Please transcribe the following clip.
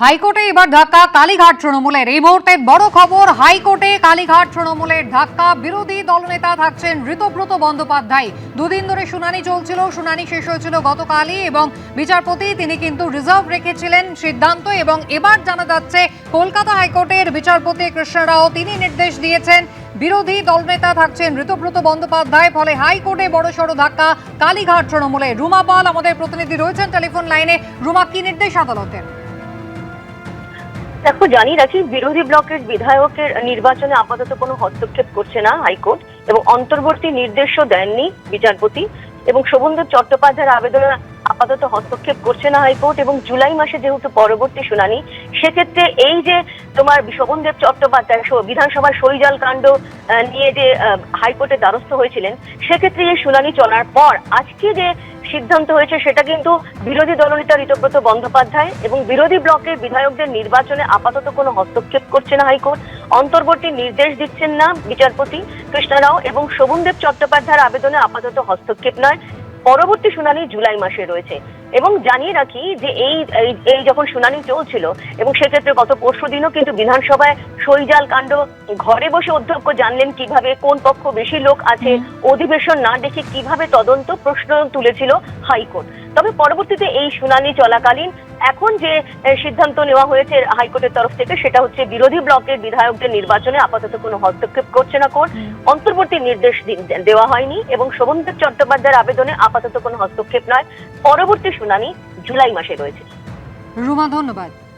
হাইকোর্টে এবার ধাক্কা কালীঘাট তৃণমূলের। এই মুহূর্তে বড় খবর, হাইকোর্টে কালীঘাট তৃণমূলের ধাক্কা। বিরোধী দলনেতা থাকছেন ঋতব্রত বন্দ্যোপাধ্যায়। দুদিন ধরে শুনানি চলছিল, শুনানি শেষ হয়েছিল গতকালই এবং বিচারপতি তিনি কিন্তু রিজার্ভ রেখেছিলেন সিদ্ধান্ত। এবং এবার জানা যাচ্ছে কলকাতা হাইকোর্টের বিচারপতি কৃষ্ণ রাও তিনি নির্দেশ দিয়েছেন বিরোধী দলনেতা থাকছেন ঋতব্রত বন্দ্যোপাধ্যায়। ফলে হাইকোর্টে বড়সড় ধাক্কা কালীঘাট তৃণমূলে। রুমা পাল আমাদের প্রতিনিধি রয়েছেন টেলিফোন লাইনে। রুমা, কি নির্দেশ আদালতের? দেখো, জানিয়ে রাখি, বিরোধী ব্লকের বিধায়কের নির্বাচনে আপাতত কোনো হস্তক্ষেপ করছে না হাইকোর্ট, এবং অন্তর্বর্তী নির্দেশও দেননি বিচারপতি। এবং শোভনদেব চট্টোপাধ্যায়ের আবেদনে আপাতত হস্তক্ষেপ করছে না হাইকোর্ট। এবং জুলাই মাসে যেহেতু পরবর্তী শুনানি, সেক্ষেত্রে এই যে তোমার শোভনদেব চট্টোপাধ্যায় বিধানসভার সইজাল কাণ্ড নিয়ে যে হাইকোর্টের দ্বারস্থ হয়েছিলেন, সেক্ষেত্রে এই শুনানি চলার পর আজকে যে সিদ্ধান্ত হয়েছে সেটা কিন্তু বিরোধী দলনেতা ঋতব্রত বন্দ্যোপাধ্যায় এবং বিরোধী ব্লকের বিধায়কদের নির্বাচনে আপাতত কোনো হস্তক্ষেপ করছে না হাইকোর্ট। অন্তর্বর্তী নির্দেশ দিচ্ছেন না বিচারপতি কৃষ্ণ রাও, এবং শোভনদেব চট্টোপাধ্যায়ের আবেদনে আপাতত হস্তক্ষেপ নয়। পরবর্তী শুনানি জুলাই মাসে রয়েছে। এবং জানিয়ে রাখি যে এই যখন শুনানি চলছিল, এবং সেক্ষেত্রে গত পরশুদিনও কিন্তু বিধানসভায় সইজাল কাণ্ড ঘরে বসে অধ্যক্ষ জানলেন কিভাবে, কোন পক্ষ বেশি লোক আছে, অধিবেশন না দেখে কিভাবে তদন্ত, প্রশ্ন তুলেছিল হাইকোর্ট। তবে পরবর্তীতে এই শুনানি চলাকালীন এখন যে সিদ্ধান্ত নেওয়া হয়েছে হাইকোর্টের তরফ থেকে, সেটা হচ্ছে বিরোধী ব্লকের বিধায়কদের নির্বাচনে আপাতত কোনো হস্তক্ষেপ করছে না কোর্ট। অন্তর্বর্তী নির্দেশ দেওয়া হয়নি এবং শোভনদেব চট্টোপাধ্যায়ের আবেদনে আপাতত কোনো হস্তক্ষেপ নয়। পরবর্তী শুনানি জুলাই মাসে রয়েছে। রুমা, ধন্যবাদ।